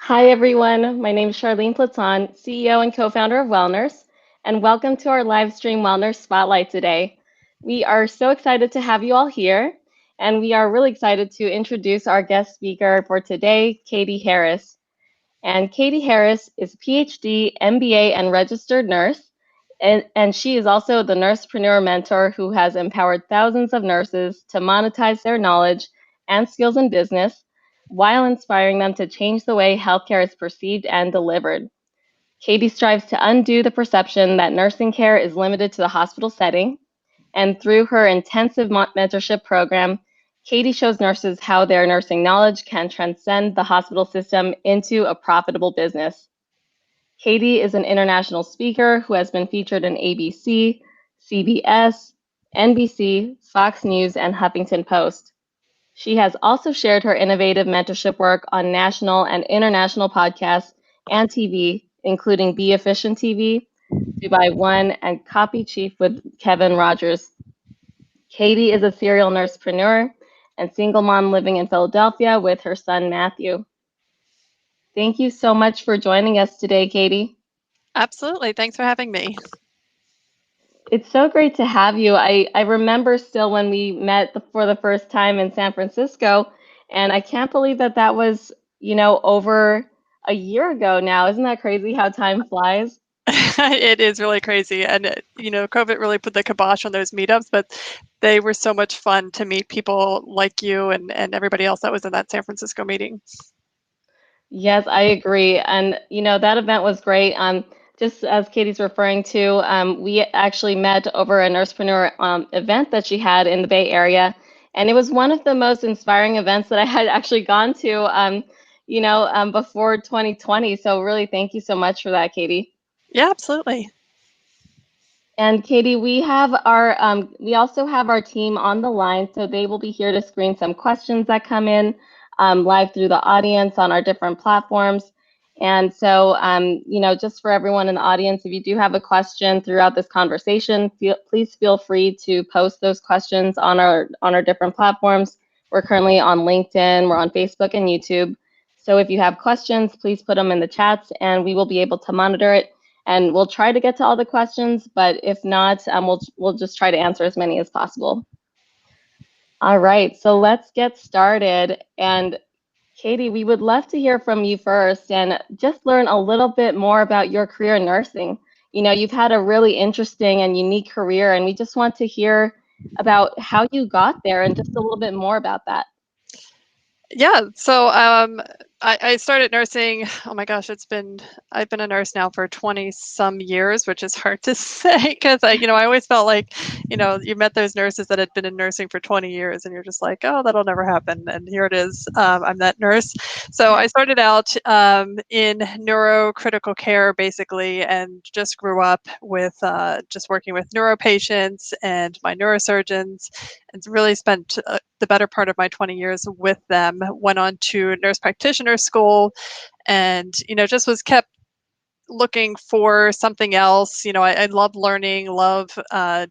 Hi, everyone. My name is Charlene Platon, CEO and co-founder of WellNurse, and welcome to our live stream WellNurse Spotlight today. We are so excited to have you all here, and we are really excited to introduce our guest speaker for today, Catie Harris. And Catie Harris is a PhD, MBA, and registered nurse, and she is also the NursePreneur Mentor who has empowered thousands of nurses to monetize their knowledge and skills in business while inspiring them to change the way healthcare is perceived and delivered. Catie strives to undo the perception that nursing care is limited to the hospital setting, and through her intensive mentorship program, Catie shows nurses how their nursing knowledge can transcend the hospital system into a profitable business. Catie is an international speaker who has been featured in ABC, CBS, NBC, Fox News, and Huffington Post. She has also shared her innovative mentorship work on national and international podcasts and TV, including Be Efficient TV, Dubai One, and Copy Chief with Kevin Rogers. Catie is a serial nursepreneur and single mom living in Philadelphia with her son, Matthew. Thank you so much for joining us today, Catie. Absolutely. Thanks for having me. It's so great to have you. I remember still when we met for the first time in San Francisco, and I can't believe that that was, over a year ago now. Isn't that crazy how time flies? It is really crazy. And, COVID really put the kibosh on those meetups, but they were so much fun to meet people like you and everybody else that was in that San Francisco meeting. Yes, I agree. And, that event was great. Just as Catie's referring to, we actually met over a Nursepreneur event that she had in the Bay Area. And it was one of the most inspiring events that I had actually gone to, before 2020. So really, thank you so much for that, Catie. Yeah, absolutely. And Catie, we also have our team on the line, so they will be here to screen some questions that come in live through the audience on our different platforms. And so, just for everyone in the audience, if you do have a question throughout this conversation, please feel free to post those questions on our different platforms. We're currently on LinkedIn, we're on Facebook and YouTube. So if you have questions, please put them in the chats, and we will be able to monitor it, and we'll try to get to all the questions, but if not, we'll just try to answer as many as possible. All right, so let's get started. And Catie, we would love to hear from you first and just learn a little bit more about your career in nursing. You've had a really interesting and unique career, and we just want to hear about how you got there and just a little bit more about that. Yeah, so I started nursing. Oh my gosh, I've been a nurse now for 20 some years, which is hard to say because I always felt like, you met those nurses that had been in nursing for 20 years and you're just like, oh, that'll never happen. And here it is. I'm that nurse. So I started out in neurocritical care basically and just grew up with just working with neuro patients and my neurosurgeons and really spent the better part of my 20 years with them. Went on to nurse practitioner school and just was kept looking for something else. I love learning, love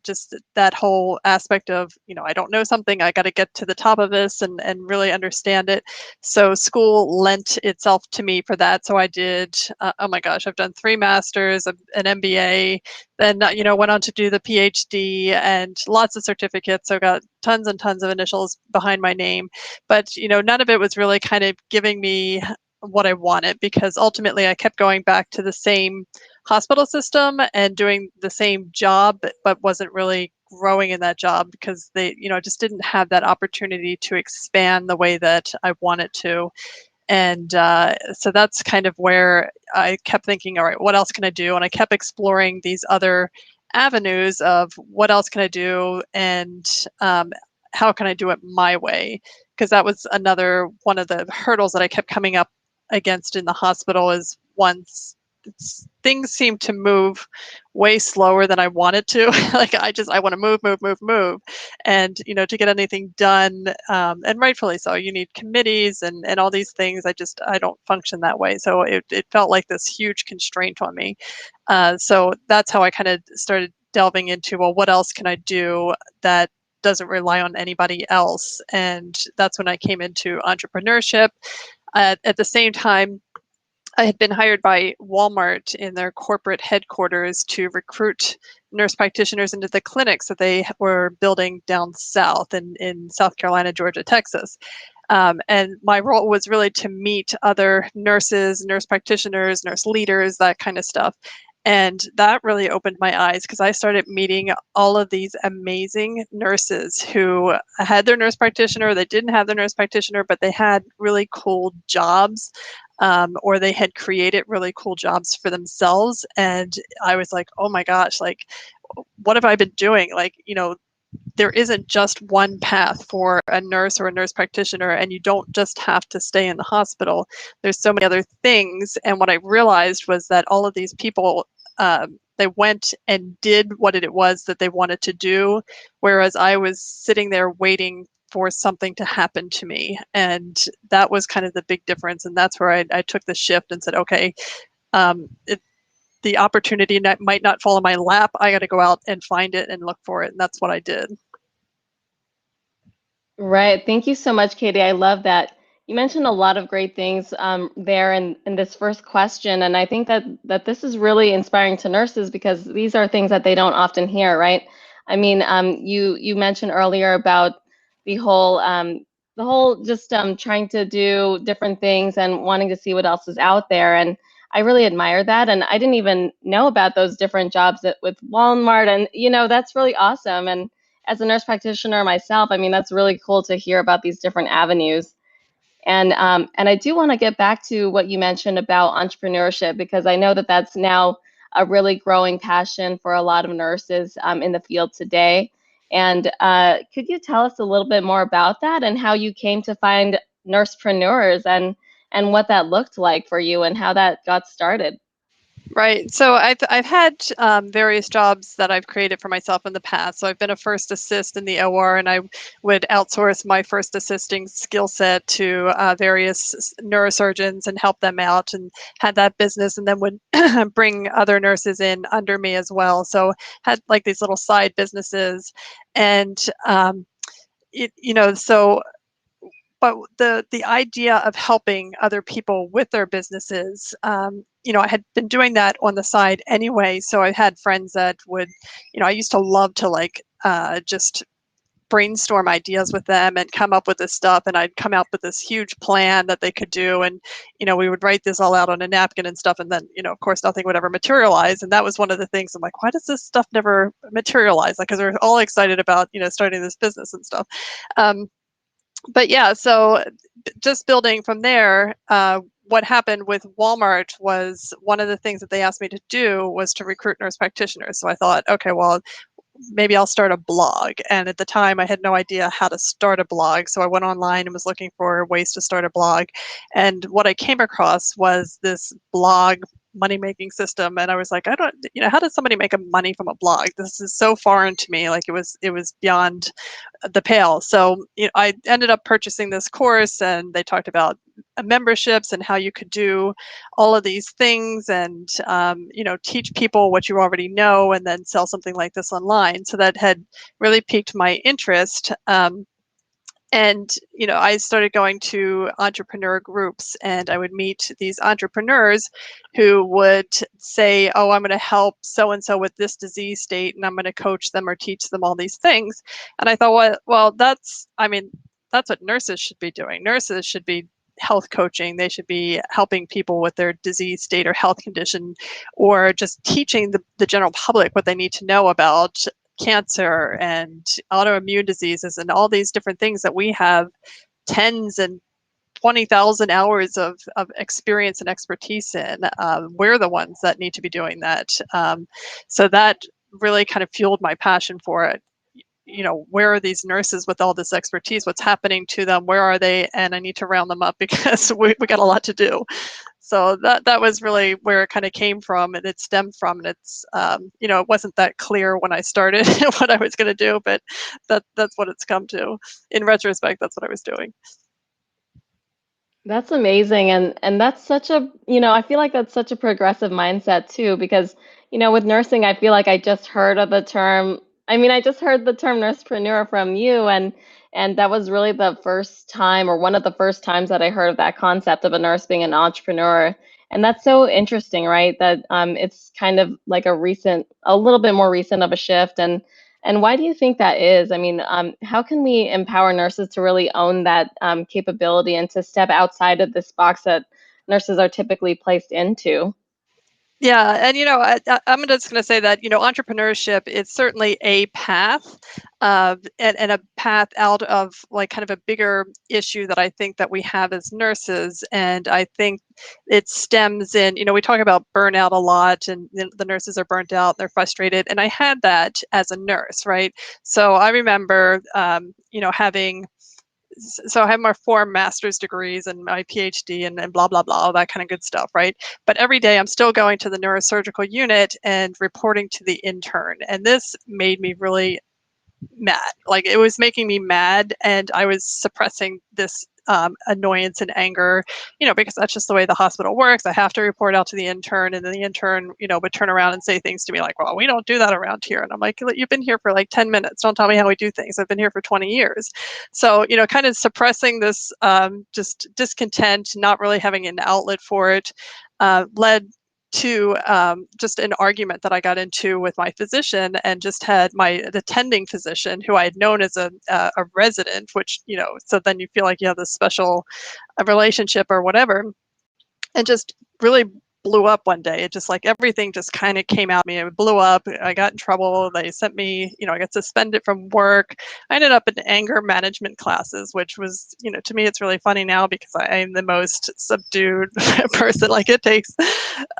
just that whole aspect of, I don't know something, I got to get to the top of this and really understand it. So school lent itself to me for that. So I did, oh my gosh, I've done 3 masters, an MBA, then, went on to do the PhD and lots of certificates. So got tons and tons of initials behind my name. But, none of it was really kind of giving me what I wanted because ultimately I kept going back to the same hospital system and doing the same job, but wasn't really growing in that job because they, just didn't have that opportunity to expand the way that I wanted to. And so that's kind of where I kept thinking, all right, what else can I do? And I kept exploring these other avenues of what else can I do and how can I do it my way? Because that was another one of the hurdles that I kept coming up against in the hospital is once things seem to move way slower than I wanted to. Like I want to move. And, to get anything done, and rightfully so, you need committees and all these things. I don't function that way. So it felt like this huge constraint on me. So that's how I kind of started delving into, well, what else can I do that doesn't rely on anybody else? And that's when I came into entrepreneurship. At the same time, I had been hired by Walmart in their corporate headquarters to recruit nurse practitioners into the clinics that they were building down south in South Carolina, Georgia, Texas. And my role was really to meet other nurses, nurse practitioners, nurse leaders, that kind of stuff. And that really opened my eyes because I started meeting all of these amazing nurses who had their nurse practitioner, they didn't have their nurse practitioner, but they had really cool jobs, or they had created really cool jobs for themselves. And I was like, oh my gosh, like, what have I been doing? Like, there isn't just one path for a nurse or a nurse practitioner, and you don't just have to stay in the hospital. There's so many other things. And what I realized was that all of these people, they went and did what it was that they wanted to do, whereas I was sitting there waiting for something to happen to me. And that was kind of the big difference. And that's where I took the shift and said, okay, the opportunity might not fall in my lap. I got to go out and find it and look for it. And that's what I did. Right. Thank you so much, Catie. I love that. You mentioned a lot of great things there in this first question, and I think that this is really inspiring to nurses because these are things that they don't often hear, right? I mean, you mentioned earlier about the whole just trying to do different things and wanting to see what else is out there, and I really admire that. And I didn't even know about those different jobs with Walmart, and that's really awesome. And as a nurse practitioner myself, I mean, that's really cool to hear about these different avenues. And I do want to get back to what you mentioned about entrepreneurship because I know that that's now a really growing passion for a lot of nurses in the field today. And could you tell us a little bit more about that and how you came to find nursepreneurs and what that looked like for you and how that got started? Right. So I've had various jobs that I've created for myself in the past. So I've been a first assist in the OR, and I would outsource my first assisting skill set to various neurosurgeons and help them out, and had that business, and then would bring other nurses in under me as well. So had like these little side businesses, and so but the idea of helping other people with their businesses, I had been doing that on the side anyway. So I had friends that would, I used to love to just brainstorm ideas with them and come up with this stuff, and I'd come out with this huge plan that they could do, and we would write this all out on a napkin and stuff, and then of course nothing would ever materialize. And that was one of the things I'm like, why does this stuff never materialize? Like, because we're all excited about starting this business and stuff. But yeah, so just building from there, what happened with Walmart was one of the things that they asked me to do was to recruit nurse practitioners. So I thought, okay, well, maybe I'll start a blog. And at the time, I had no idea how to start a blog. So I went online and was looking for ways to start a blog. And what I came across was this blog money-making system. And I was like, I don't, how does somebody make money from a blog? This is so foreign to me. Like it was beyond the pale. So I ended up purchasing this course, and they talked about memberships and how you could do all of these things, and teach people what you already know and then sell something like this online. So that had really piqued my interest. And I started going to entrepreneur groups, and I would meet these entrepreneurs who would say, oh, I'm going to help so and so with this disease state, and I'm going to coach them or teach them all these things. And I thought, well, that's what nurses should be doing. Nurses should be health coaching. They should be helping people with their disease state or health condition, or just teaching the general public what they need to know about cancer and autoimmune diseases and all these different things that we have tens and 20,000 hours of experience and expertise in. We're the ones that need to be doing that. So that really kind of fueled my passion for it. Where are these nurses with all this expertise? What's happening to them? Where are they? And I need to round them up because we got a lot to do. So that was really where it kind of came from, and it stemmed from. And it's it wasn't that clear when I started what I was going to do, but that's what it's come to. In retrospect, that's what I was doing. That's amazing. And that's such a, I feel like that's such a progressive mindset too, because, with nursing, I feel like I just heard of the term. I mean, I just heard the term nursepreneur from you, and that was really the first time or one of the first times that I heard of that concept of a nurse being an entrepreneur. And that's so interesting, right? That it's kind of like a little bit more recent of a shift. And why do you think that is? I mean, how can we empower nurses to really own that capability and to step outside of this box that nurses are typically placed into? Yeah, and I'm just going to say that entrepreneurship is certainly a path, and a path out of like kind of a bigger issue that I think that we have as nurses, and I think it stems in. We talk about burnout a lot, and the nurses are burnt out, they're frustrated, and I had that as a nurse, right? So I remember, having so I have my 4 master's degrees and my PhD and blah, blah, blah, all that kind of good stuff, right? But every day I'm still going to the neurosurgical unit and reporting to the intern. And this made me really mad. Like, it was making me mad, and I was suppressing this annoyance and anger, because that's just the way the hospital works. I have to report out to the intern, and then the intern, would turn around and say things to me like, well, we don't do that around here. And I'm like, you've been here for like 10 minutes. Don't tell me how we do things. I've been here for 20 years. So, kind of suppressing this just discontent, not really having an outlet for it, led to just an argument that I got into with my physician, and just had my attending physician, who I had known as a resident, which, so then you feel like you have this special relationship or whatever, and just really blew up one day. It just, like, everything just kind of came out me. It blew up. I got in trouble. They sent me, I got suspended from work. I ended up in anger management classes, which was, to me, it's really funny now because I'm the most subdued person. Like, it takes,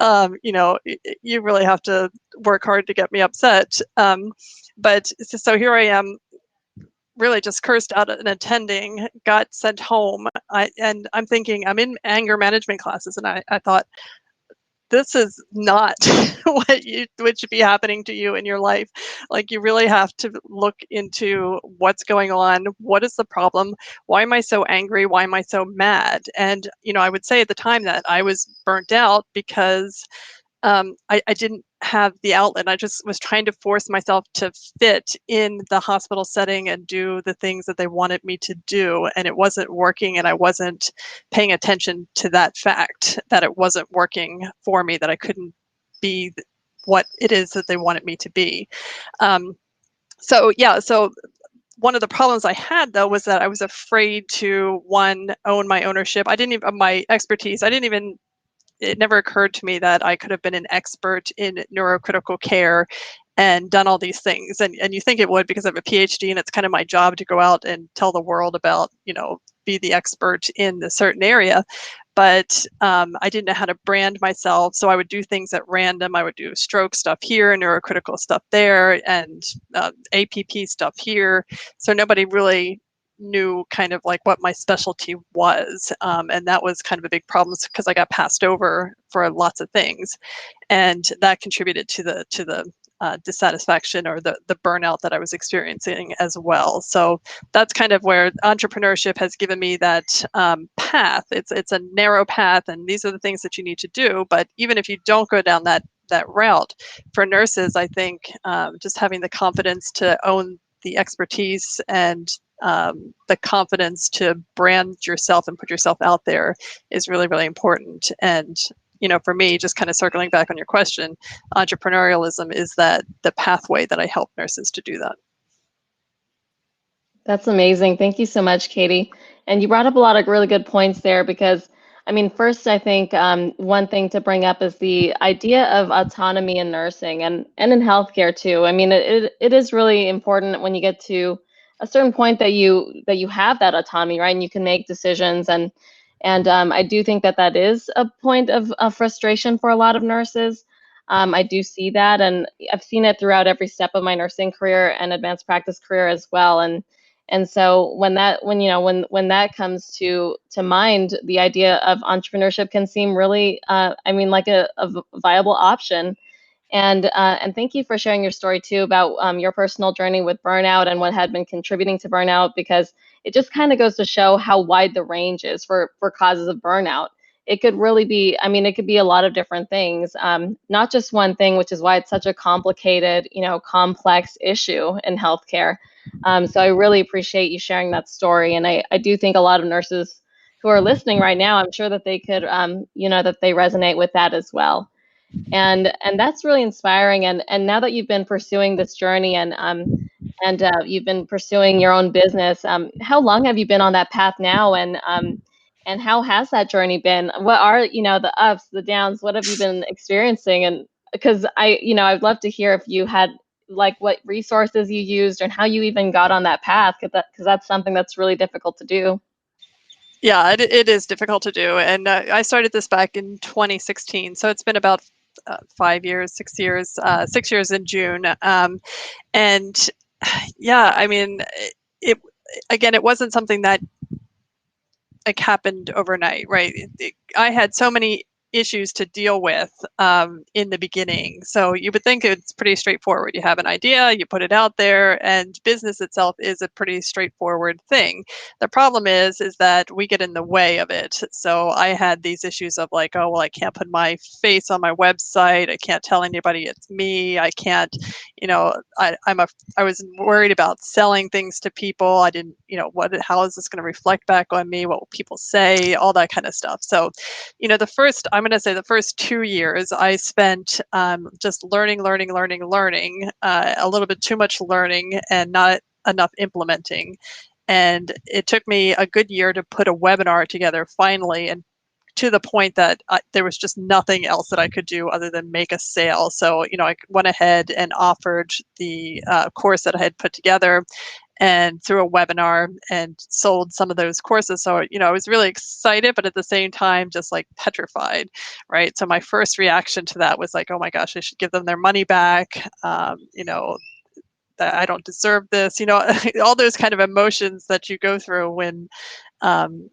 you really have to work hard to get me upset. But so here I am, really just cursed out and attending, got sent home. And I'm thinking, I'm in anger management classes, and I thought, this is not what should be happening to you in your life. Like, you really have to look into what's going on. What is the problem? Why am I so angry? Why am I so mad? And, I would say at the time that I was burnt out because I didn't have the outlet. I just was trying to force myself to fit in the hospital setting and do the things that they wanted me to do. And it wasn't working. And I wasn't paying attention to that fact, that it wasn't working for me, that I couldn't be what it is that they wanted me to be. So one of the problems I had, though, was that I was afraid to, one, own my ownership. I didn't even, my expertise, it never occurred to me that I could have been an expert in neurocritical care and done all these things. And you think it would, because I have a PhD, and it's kind of my job to go out and tell the world about, be the expert in a certain area. But I didn't know how to brand myself. So I would do things at random. I would do stroke stuff here, neurocritical stuff there, and APP stuff here. So nobody really knew kind of like what my specialty was. And that was kind of a big problem, because I got passed over for lots of things. And that contributed to the dissatisfaction, or the burnout that I was experiencing as well. So that's kind of where entrepreneurship has given me that path. It's a narrow path, and these are the things that you need to do. But even if you don't go down that route, for nurses, I think just having the confidence to own the expertise, and the confidence to brand yourself and put yourself out there is really, really important. And for me, just kind of circling back on your question, entrepreneurialism is that the pathway that I help nurses to do that. That's amazing. Thank you so much, Catie. And you brought up a lot of really good points there because, I mean, first, I think one thing to bring up is the idea of autonomy in nursing and in healthcare too. I mean, it is really important when you get to a certain point that you have that autonomy, right? And you can make decisions. And I do think that that is a point of frustration for a lot of nurses. I do see that, and I've seen it throughout every step of my nursing career and advanced practice career as well. And so when that comes to mind, the idea of entrepreneurship can seem really, I mean, like a viable option. And thank you for sharing your story too about your personal journey with burnout and what had been contributing to burnout, because it just kind of goes to show how wide the range is for causes of burnout. It could really be, I mean, it could be a lot of different things, not just one thing, which is why it's such a complicated, complex issue in healthcare. So I really appreciate you sharing that story. And I do think a lot of nurses who are listening right now, I'm sure that they could, that they resonate with that as well. And that's really inspiring. And now that you've been pursuing this journey and you've been pursuing your own business, how long have you been on that path now? And how has that journey been? What are, the ups, the downs? What have you been experiencing? And because I'd love to hear if you had like what resources you used and how you even got on that path, because that's something that's really difficult to do. Yeah, it is difficult to do. And I started this back in 2016. So it's been about 5 years, 6 years, 6 years in June. And yeah, I mean, it again, it wasn't something that like happened overnight, right? I had so many issues to deal with in the beginning. So you would think it's pretty straightforward. You have an idea, you put it out there, and business itself is a pretty straightforward thing. The problem is that we get in the way of it. So I had these issues of like, oh, well, I can't put my face on my website. I can't tell anybody it's me. I can't, I was worried about selling things to people. I didn't, how is this going to reflect back on me? What will people say? All that kind of stuff. So, I'm going to say the first 2 years I spent just learning, a little bit too much learning and not enough implementing. And it took me a good year to put a webinar together finally, and to the point that there was just nothing else that I could do other than make a sale. So, I went ahead and offered the course that I had put together and through a webinar and sold some of those courses. So, I was really excited, but at the same time, just like petrified, right? So my first reaction to that was like, oh my gosh, I should give them their money back. That I don't deserve this, all those kind of emotions that you go through um,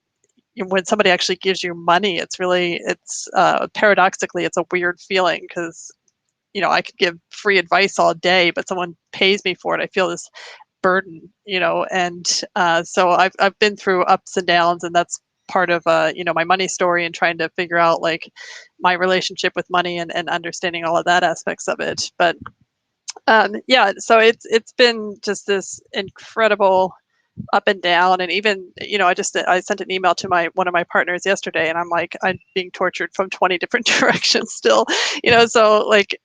when somebody actually gives you money. It's paradoxically, it's a weird feeling because, I could give free advice all day, but someone pays me for it. I feel this burden, and so I've been through ups and downs, and that's part of my money story and trying to figure out like my relationship with money and understanding all of that aspects of it. But yeah, so it's been just this incredible up and down. And even, I sent an email to one of my partners yesterday, and I'm like, I'm being tortured from 20 different directions still, so like,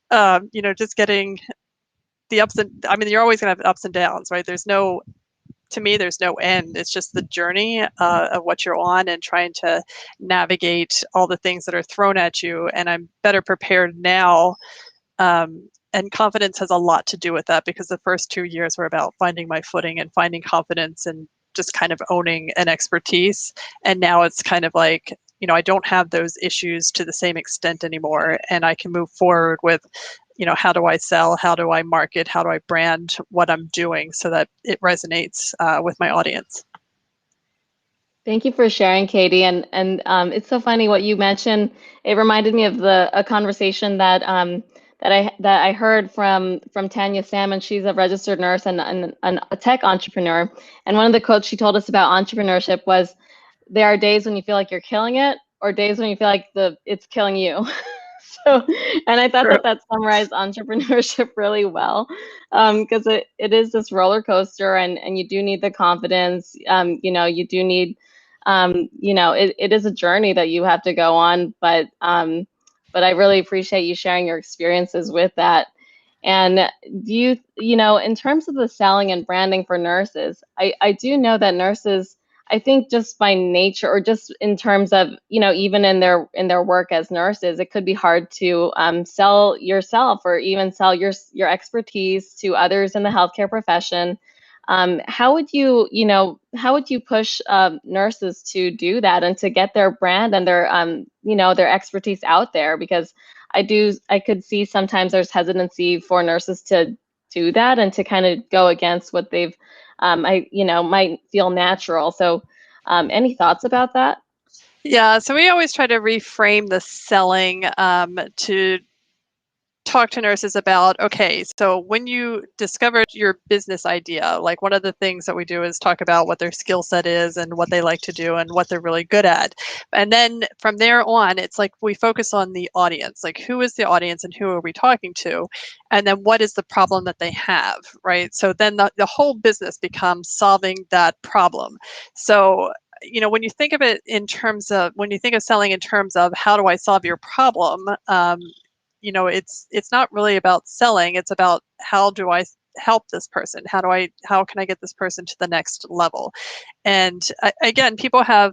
just getting the ups and, I mean, you're always gonna have ups and downs, right? To me, there's no end. It's just the journey of what you're on and trying to navigate all the things that are thrown at you. And I'm better prepared now. And confidence has a lot to do with that, because the first 2 years were about finding my footing and finding confidence and just kind of owning an expertise. And now it's kind of like, I don't have those issues to the same extent anymore. And I can move forward with, how do I sell? How do I market? How do I brand what I'm doing so that it resonates with my audience? Thank you for sharing, Catie. And it's so funny what you mentioned. It reminded me of a conversation that I heard from Tanya Salmon. She's a registered nurse and a tech entrepreneur. And one of the quotes she told us about entrepreneurship was, "There are days when you feel like you're killing it, or days when you feel like it's killing you." So, and I thought Sure. that summarized entrepreneurship really well, because it is this roller coaster, and you do need the confidence. You do need, it is a journey that you have to go on, but I really appreciate you sharing your experiences with that. And do in terms of the selling and branding for nurses, I do know that nurses, I think just by nature, or just in terms of, even in their work as nurses, it could be hard to sell yourself or even sell your expertise to others in the healthcare profession. How would you push nurses to do that and to get their brand and their expertise out there? Because I could see sometimes there's hesitancy for nurses to do that and to kind of go against what they've might feel natural. So, any thoughts about that? Yeah, so we always try to reframe the selling to talk to nurses about, okay, so when you discovered your business idea, like one of the things that we do is talk about what their skill set is and what they like to do and what they're really good at. And then from there on, it's like we focus on the audience, like who is the audience and who are we talking to? And then what is the problem that they have, right? So then the whole business becomes solving that problem. So when you think of it in terms of, when you think of selling in terms of how do I solve your problem, it's not really about selling. It's about how do I help this person? How can I get this person to the next level? And again, people have,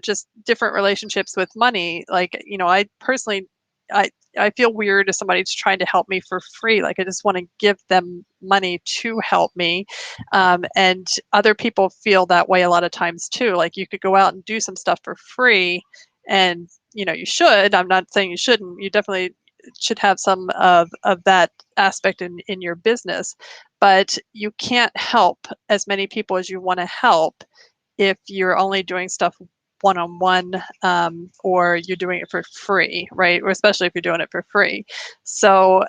just different relationships with money. Like, I personally, I, I feel weird if somebody's trying to help me for free. Like, I just want to give them money to help me. And other people feel that way a lot of times too. Like, you could go out and do some stuff for free, and you should. I'm not saying you shouldn't. You definitely should have some of that aspect in your business, but you can't help as many people as you want to help if you're only doing stuff one-on-one, or you're doing it for free, right? Or especially if you're doing it for free. So,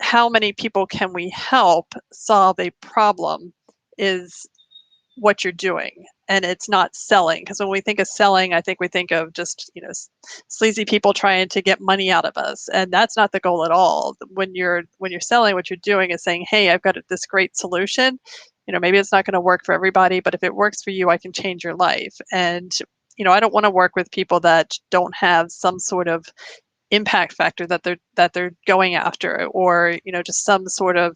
how many people can we help solve a problem is what you're doing. And it's not selling, because when we think of selling, I think we think of just, sleazy people trying to get money out of us, and that's not the goal at all. When you're selling, what you're doing is saying, hey, I've got this great solution. Maybe it's not going to work for everybody, but if it works for you, I can change your life. And I don't want to work with people that don't have some sort of impact factor that they're going after, or just some sort of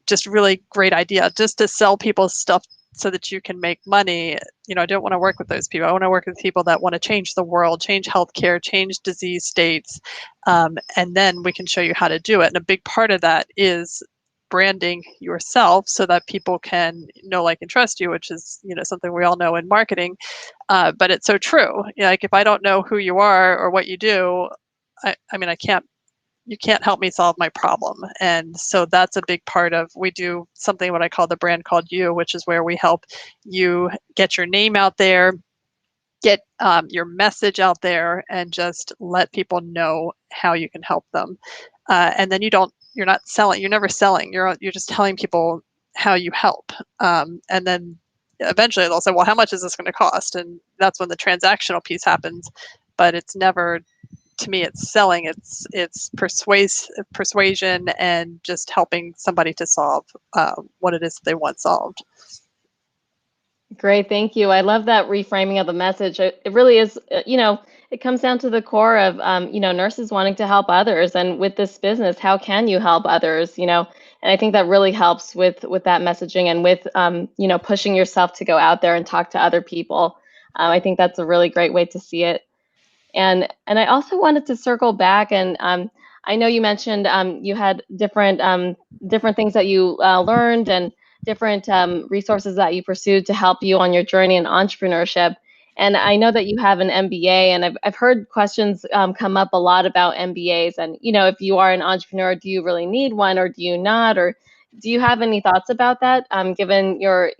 just really great idea just to sell people stuff so that you can make money. I don't want to work with those people. I want to work with people that want to change the world, change healthcare, change disease states, and then we can show you how to do it. And a big part of that is branding yourself so that people can know, like, and trust you, which is something we all know in marketing. But it's so true. Like, if I don't know who you are or what you do, I can't. You can't help me solve my problem. And so that's a big part of, we do something what I call the brand called You, which is where we help you get your name out there, get your message out there, and just let people know how you can help them. And then you're not selling, you're never selling, you're just telling people how you help. And then eventually they'll say, well, how much is this going to cost? And that's when the transactional piece happens. But it's never, to me, it's selling. It's persuasion and just helping somebody to solve what it is they want solved. Great, thank you. I love that reframing of the message. It really is, it comes down to the core of, nurses wanting to help others. And with this business, how can you help others? And I think that really helps with that messaging, and with, pushing yourself to go out there and talk to other people. I think that's a really great way to see it. And I also wanted to circle back, and I know you mentioned you had different things that you learned, and different resources that you pursued to help you on your journey in entrepreneurship. And I know that you have an MBA, and I've heard questions come up a lot about MBAs. And if you are an entrepreneur, do you really need one, or do you not? Or do you have any thoughts about that, given your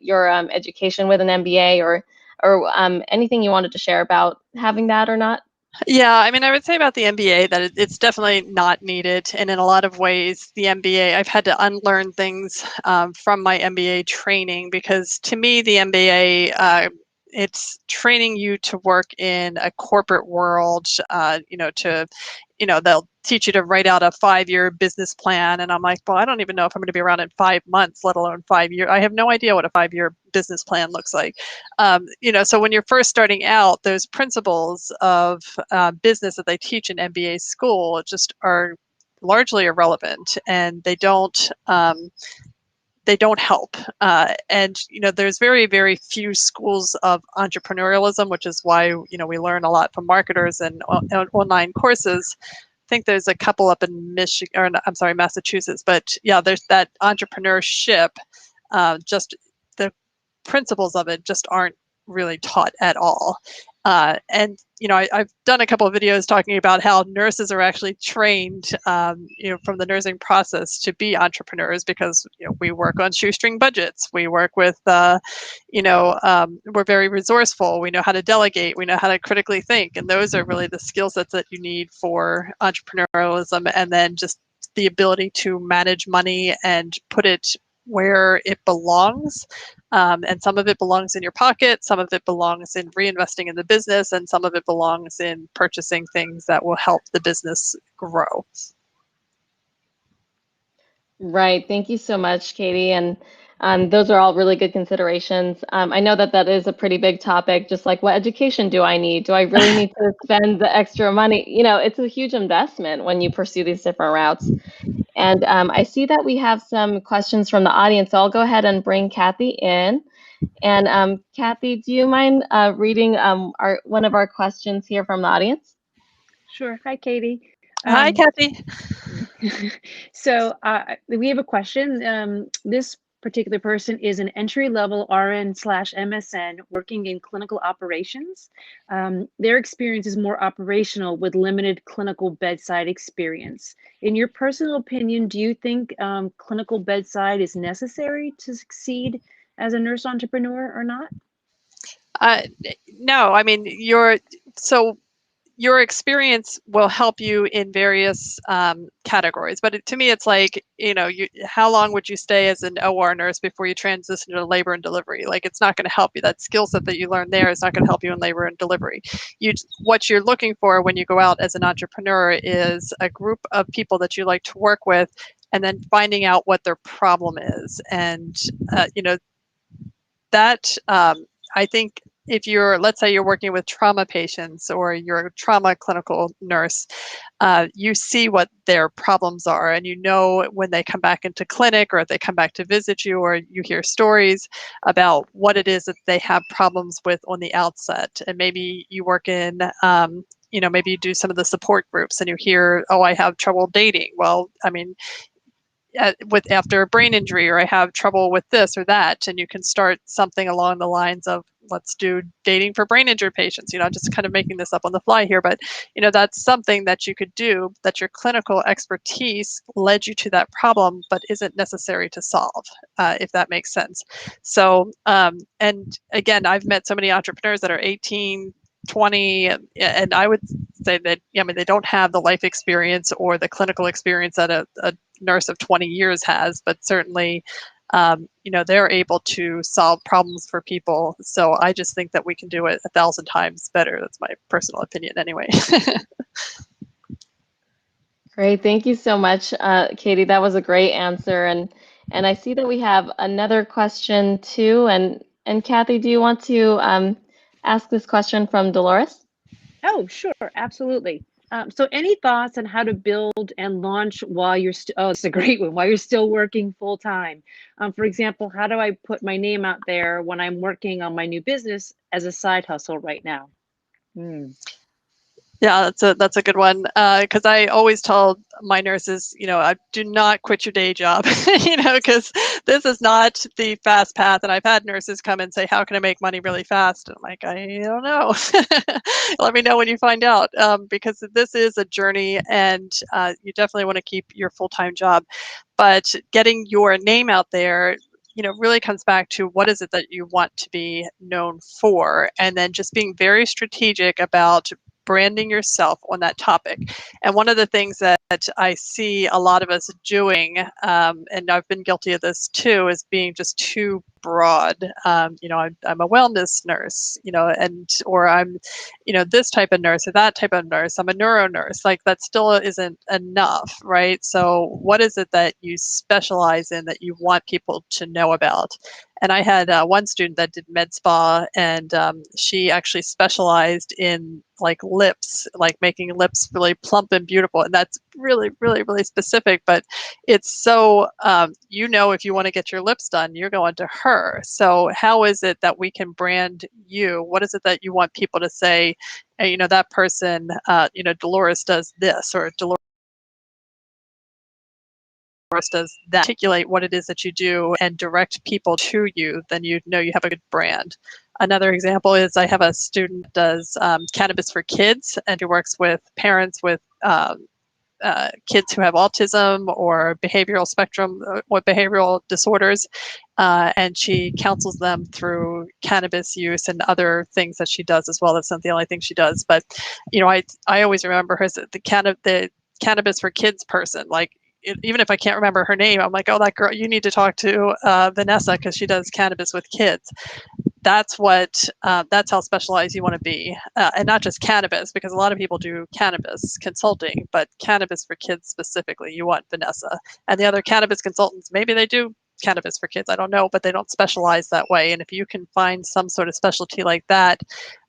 education with an MBA, or anything you wanted to share about having that or not? Yeah, I would say about the MBA that it's definitely not needed. And in a lot of ways, the MBA, I've had to unlearn things from my MBA training, because to me, the MBA, it's training you to work in a corporate world, they'll teach you to write out a 5-year business plan. And I'm like, well, I don't even know if I'm going to be around in 5 months, let alone 5 years. I have no idea what a 5-year business plan looks like. So when you're first starting out, those principles of business that they teach in MBA school just are largely irrelevant, and they don't help. And there's very, very few schools of entrepreneurialism, which is why we learn a lot from marketers and online courses. I think there's a couple up in Massachusetts, but yeah, there's that entrepreneurship. Just the principles of it just aren't really taught at all. And I've done a couple of videos talking about how nurses are actually trained, from the nursing process to be entrepreneurs, because we work on shoestring budgets. We work with, we're very resourceful. We know how to delegate. We know how to critically think, and those are really the skill sets that you need for entrepreneurialism. And then just the ability to manage money and put it where it belongs. And some of it belongs in your pocket, some of it belongs in reinvesting in the business, and some of it belongs in purchasing things that will help the business grow. Right. Thank you so much, Catie. And Those are all really good considerations. I know that that is a pretty big topic, just like what education do I need? Do I really need to spend the extra money? You know, it's a huge investment when you pursue these different routes. And I see that we have some questions from the audience, so I'll go ahead and bring Catie in. And Catie, do you mind reading one of our questions here from the audience? Sure. Hi, Catie. Hi, Catie. So we have a question. This particular person is an entry-level RN/MSN working in clinical operations. Their experience is more operational with limited clinical bedside experience. In your personal opinion, do you think clinical bedside is necessary to succeed as a nurse entrepreneur or not? No, I mean, your experience will help you in various categories. But to me, it's like, how long would you stay as an OR nurse before you transition to labor and delivery? Like, it's not going to help you. That skill set that you learned there is not going to help you in labor and delivery. What you're looking for when you go out as an entrepreneur is a group of people that you like to work with, and then finding out what their problem is. And, that I think if let's say you're working with trauma patients or you're a trauma clinical nurse, you see what their problems are, and when they come back into clinic or if they come back to visit you, or you hear stories about what it is that they have problems with on the outset. And maybe you work in maybe you do some of the support groups and you hear, oh, I have trouble dating. Well, I mean, after a brain injury, or I have trouble with this or that, and you can start something along the lines of, let's do dating for brain injured patients. Just kind of making this up on the fly here, but that's something that you could do, that your clinical expertise led you to that problem, but isn't necessary to solve, if that makes sense. So, and again, I've met so many entrepreneurs that are 18, 20, and I would say that, they don't have the life experience or the clinical experience that a nurse of 20 years has, but certainly, they're able to solve problems for people. So I just think that we can do it 1,000 times better. That's my personal opinion anyway. Great, thank you so much, Catie. That was a great answer. And I see that we have another question too. And Catie, do you want to ask this question from Dolores? Oh, sure, absolutely. So any thoughts on how to build and launch while you're it's a great one, while you're still working full time? For example, how do I put my name out there when I'm working on my new business as a side hustle right now? Yeah, that's a good one. Because I always tell my nurses, do not quit your day job, because this is not the fast path. And I've had nurses come and say, how can I make money really fast? And I'm like, I don't know. Let me know when you find out, because this is a journey, and you definitely want to keep your full-time job. But getting your name out there, really comes back to what is it that you want to be known for, and then just being very strategic about branding yourself on that topic. And one of the things that I see a lot of us doing, and I've been guilty of this too, is being just too broad. I'm a wellness nurse, or I'm, this type of nurse or that type of nurse. I'm a neuro nurse. Like, that still isn't enough, right? So what is it that you specialize in that you want people to know about? And I had one student that did med spa, and she actually specialized in like lips, like making lips really plump and beautiful. And that's really, really, really specific, but it's so, if you want to get your lips done, you're going to her. So how is it that we can brand you? What is it that you want people to say, hey, that person, Dolores does this, or Dolores does that. Articulate what it is that you do and direct people to you, then you have a good brand. Another example is I have a student that does cannabis for kids, and who works with parents with kids who have autism or behavioral spectrum or behavioral disorders, and she counsels them through cannabis use and other things that she does as well. That's not the only thing she does, but I always remember her as the cannabis for kids person. Like, even if I can't remember her name, I'm like, oh, that girl, you need to talk to Vanessa, because she does cannabis with kids. That's how specialized you want to be, and not just cannabis, because a lot of people do cannabis consulting, but cannabis for kids specifically, you want Vanessa. And the other cannabis consultants, maybe they do cannabis for kids. I don't know, but they don't specialize that way. And if you can find some sort of specialty like that,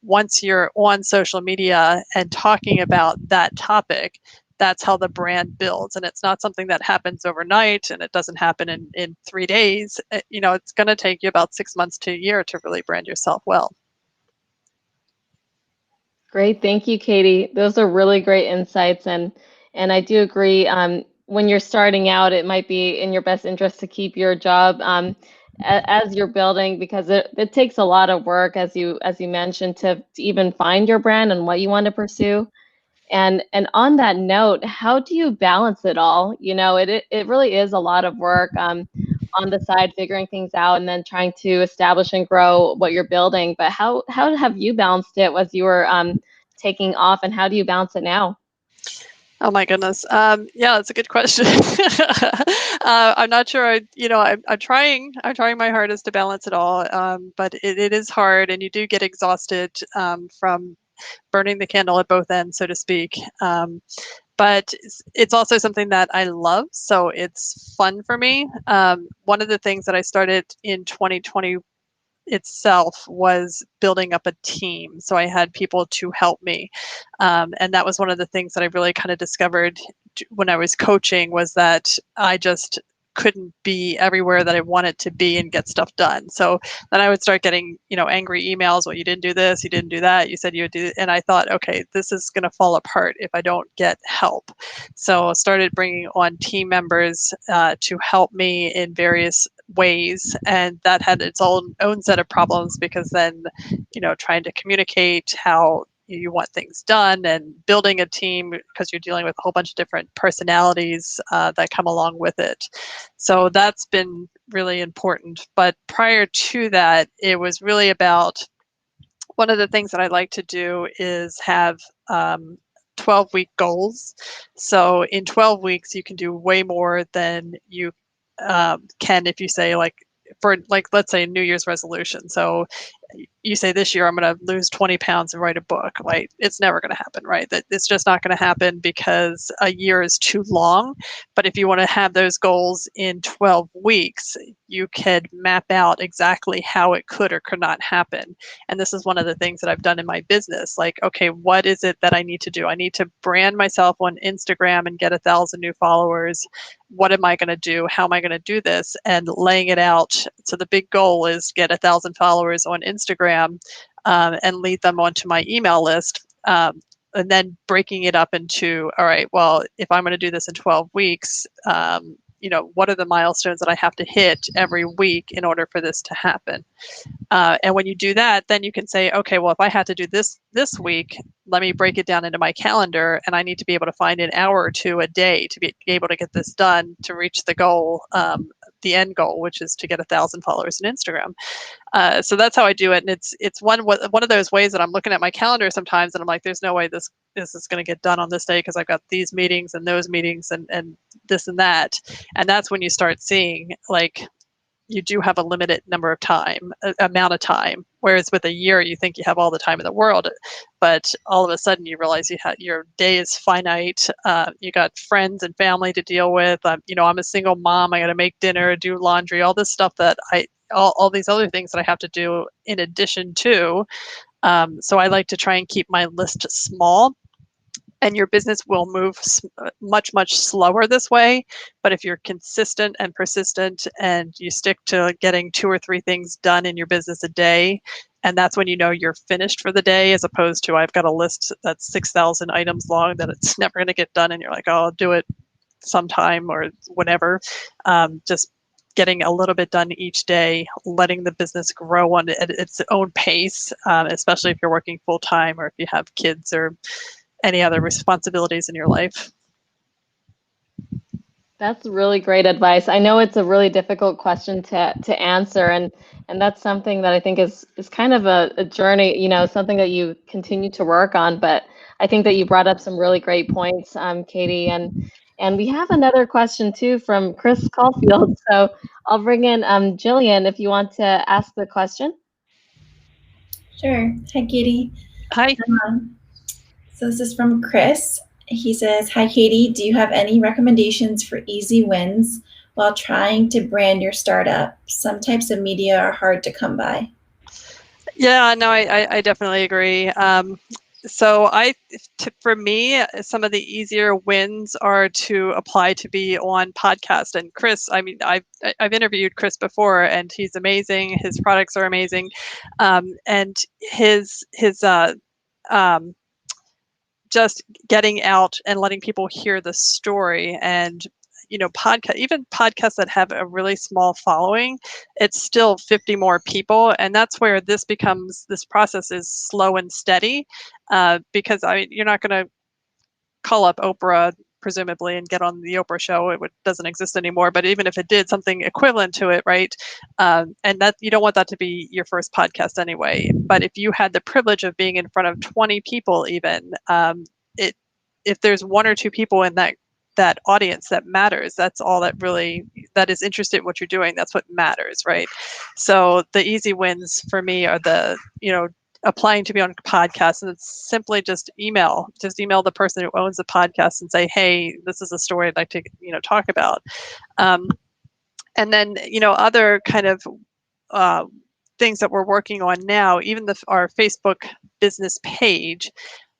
once you're on social media and talking about that topic, that's how the brand builds. And it's not something that happens overnight, and it doesn't happen in 3 days. It's going to take you about 6 months to a year to really brand yourself well. Great, thank you, Catie. Those are really great insights, and I do agree. When you're starting out, it might be in your best interest to keep your job as you're building, because it takes a lot of work, as you mentioned, to even find your brand and what you want to pursue. And on that note, how do you balance it all? It really is a lot of work on the side, figuring things out, and then trying to establish and grow what you're building. But how have you balanced it as you were taking off, and how do you balance it now? Oh my goodness. Yeah, that's a good question. I'm not sure. I'm trying my hardest to balance it all, but it is hard, and you do get exhausted from burning the candle at both ends, so to speak. But it's also something that I love, so it's fun for me. One of the things that I started in 2020 itself was building up a team. So I had people to help me. And that was one of the things that I really kind of discovered when I was coaching, was that I just couldn't be everywhere that I wanted to be and get stuff done. So then I would start getting, angry emails. Well, you didn't do this, you didn't do that, you said you would do, and I thought, okay, this is going to fall apart if I don't get help. So I started bringing on team members to help me in various ways, and that had its own set of problems, because then, trying to communicate how you want things done, and building a team, because you're dealing with a whole bunch of different personalities that come along with it. So that's been really important. But prior to that, it was really about, one of the things that I like to do is have 12-week goals. So in 12 weeks, you can do way more than you can if you say, let's say New Year's resolution. So you say, this year I'm going to lose 20 pounds and write a book. Like, it's never going to happen, right? That it's just not going to happen, because a year is too long. But if you want to have those goals in 12 weeks, you could map out exactly how it could or could not happen. And this is one of the things that I've done in my business. Like, okay, what is it that I need to do? I need to brand myself on Instagram and get 1,000 new followers. What am I going to do? How am I going to do this? And laying it out. So the big goal is get 1,000 followers on Instagram and lead them onto my email list. And then breaking it up into, all right, well, if I'm going to do this in 12 weeks, what are the milestones that I have to hit every week in order for this to happen? And when you do that, then you can say, okay, well, if I had to do this week, let me break it down into my calendar, and I need to be able to find an hour or two a day to be able to get this done, to reach the goal, the end goal, which is to get 1,000 followers on Instagram. So that's how I do it. And it's one of those ways that I'm looking at my calendar sometimes, and I'm like, there's no way this is going to get done on this day, because I've got these meetings and those meetings and this and that. And that's when you start seeing, like, you do have a limited amount of time. Whereas with a year, you think you have all the time in the world, but all of a sudden you realize your day is finite. You got friends and family to deal with. I'm a single mom. I got to make dinner, do laundry, all this stuff that all these other things that I have to do in addition to. So I like to try and keep my list small. And your business will move much, much slower this way. But if you're consistent and persistent, and you stick to getting 2 or 3 things done in your business a day, and that's when you know you're finished for the day, as opposed to, I've got a list that's 6,000 items long that it's never going to get done, and you're like, oh, I'll do it sometime or whatever. Just getting a little bit done each day, letting the business grow at its own pace, especially if you're working full time, or if you have kids or any other responsibilities in your life. That's really great advice. I know it's a really difficult question to answer, and that's something that I think is kind of a journey, something that you continue to work on. But I think that you brought up some really great points, Catie, and we have another question too from Chris Caulfield. So I'll bring in Jillian if you want to ask the question. Sure. Hi, Catie. Hi. So this is from Chris. He says, hi, Catie. Do you have any recommendations for easy wins while trying to brand your startup? Some types of media are hard to come by. Yeah, no, I definitely agree. So for me, some of the easier wins are to apply to be on podcast. And Chris, I mean, I've interviewed Chris before, and he's amazing. His products are amazing, and his just getting out and letting people hear the story. And even podcasts that have a really small following, it's still 50 more people, and that's where this process is slow and steady, because you're not going to call up Oprah presumably and get on the Oprah show. It doesn't exist anymore, but even if it did, something equivalent to it, right? And that you don't want that to be your first podcast anyway. But if you had the privilege of being in front of 20 people, even if there's one or two people in that audience that matters, that's all that is interested in what you're doing. That's what matters, right? So the easy wins for me are applying to be on podcasts, and it's simply just email the person who owns the podcast and say, hey, this is a story I'd like to talk about. And then other kind of things that we're working on now, even our Facebook business page,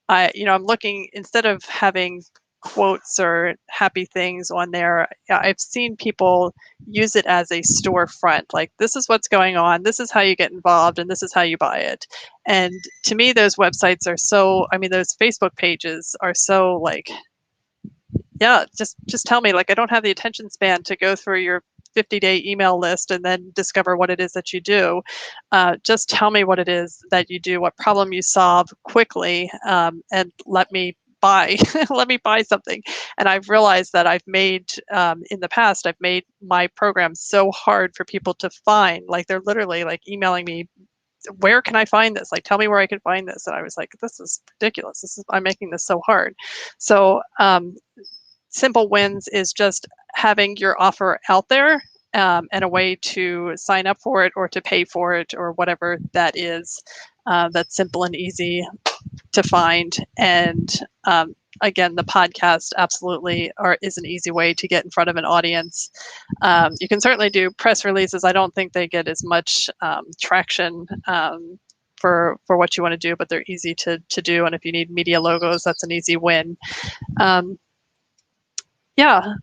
I'm looking, instead of having quotes or happy things on there, I've seen people use it as a storefront. Like, this is what's going on, this is how you get involved, and this is how you buy it. And to me, those websites are those Facebook pages are so like, yeah, just tell me. Like, I don't have the attention span to go through your 50-day email list and then discover what it is that you do. Just tell me what it is that you do, what problem you solve quickly, and let me buy something. And I've realized that I've made in the past, I've made my program so hard for people to find. Like, they're literally like emailing me, where can I find this? Like, tell me where I can find this. And I was like, this is ridiculous. I'm making this so hard. So simple wins is just having your offer out there, and a way to sign up for it or to pay for it or whatever that is. That's simple and easy to find. And again, the podcast absolutely is an easy way to get in front of an audience. You can certainly do press releases. I don't think they get as much traction for what you want to do, but they're easy to do. And if you need media logos, that's an easy win. Yeah.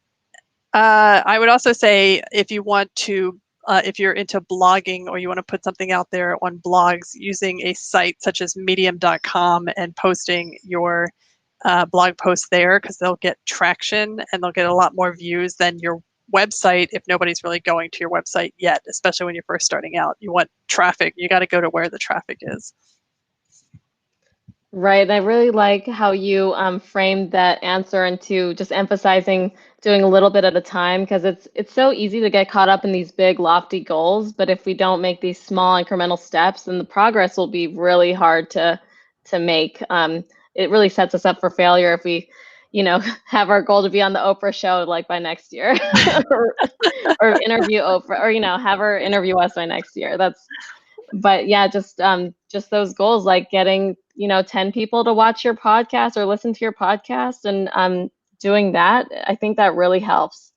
I would also say, if you want to, if you're into blogging or you want to put something out there on blogs, using a site such as medium.com and posting your blog posts there, because they'll get traction and they'll get a lot more views than your website if nobody's really going to your website yet, especially when you're first starting out. You want traffic. You got to go to where the traffic is. Right. And I really like how you framed that answer into just emphasizing doing a little bit at a time, because it's so easy to get caught up in these big lofty goals. But if we don't make these small incremental steps, then the progress will be really hard to make. It really sets us up for failure if we, have our goal to be on the Oprah show like by next year, or interview Oprah, or have her interview us by next year. But yeah, just those goals, like getting 10 people to watch your podcast or listen to your podcast, and doing that, I think that really helps.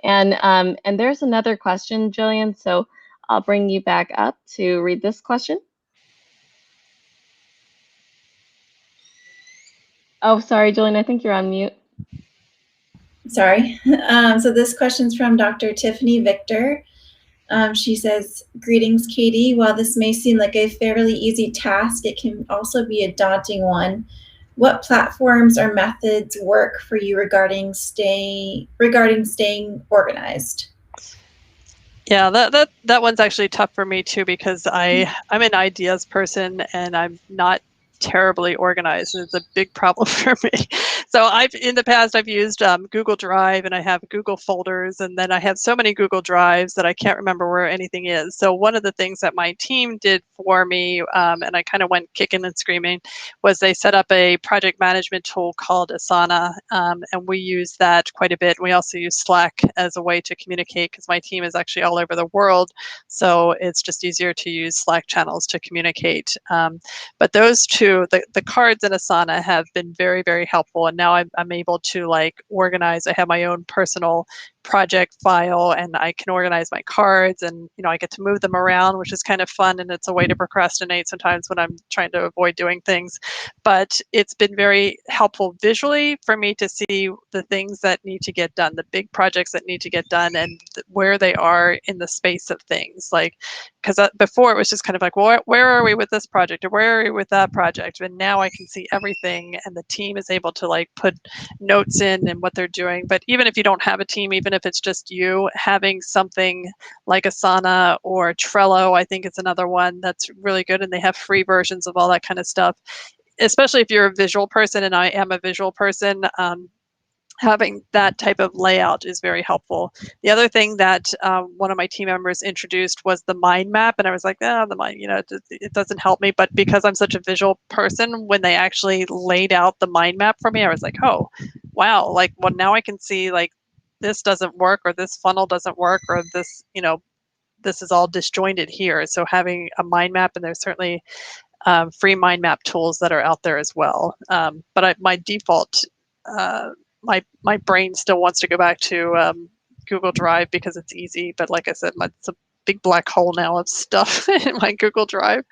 And there's another question, Jillian, so I'll bring you back up to read this question. Oh, sorry, Jillian, I think you're on mute. Sorry. So this question's from Dr. Tiffany Victor. She says, greetings, Catie. While this may seem like a fairly easy task, it can also be a daunting one. What platforms or methods work for you regarding staying organized? Yeah, that one's actually tough for me too, because I'm an ideas person and I'm not terribly organized, and it's a big problem for me. So in the past I've used Google Drive, and I have Google folders, and then I have so many Google Drives that I can't remember where anything is. So one of the things that my team did for me, and I kind of went kicking and screaming, was they set up a project management tool called Asana, and we use that quite a bit. We also use Slack as a way to communicate, because my team is actually all over the world, so it's just easier to use Slack channels to communicate. But those two too, the cards in Asana have been very, very helpful. And now I'm able to like organize. I have my own personal project file, and I can organize my cards, and I get to move them around, which is kind of fun, and it's a way to procrastinate sometimes when I'm trying to avoid doing things. But it's been very helpful visually for me to see the things that need to get done, the big projects that need to get done, and where they are in the space of things. Like, because before it was just kind of like, well, where are we with this project, or where are we with that project? And now I can see everything, and the team is able to like put notes in and what they're doing. But even if you don't have a team, even if it's just you, having something like Asana or Trello, I think it's another one that's really good, and they have free versions of all that kind of stuff, especially if you're a visual person, and I am a visual person. Having that type of layout is very helpful. The other thing that one of my team members introduced was the mind map, and I was like, the mind, it doesn't help me. But because I'm such a visual person, when they actually laid out the mind map for me, I was like, oh, wow, like, well, now I can see like this doesn't work, or this funnel doesn't work, or this, this is all disjointed here. So having a mind map, and there's certainly free mind map tools that are out there as well. But my default, my brain still wants to go back to Google Drive because it's easy. But like I said, it's a big black hole now of stuff in my Google Drive.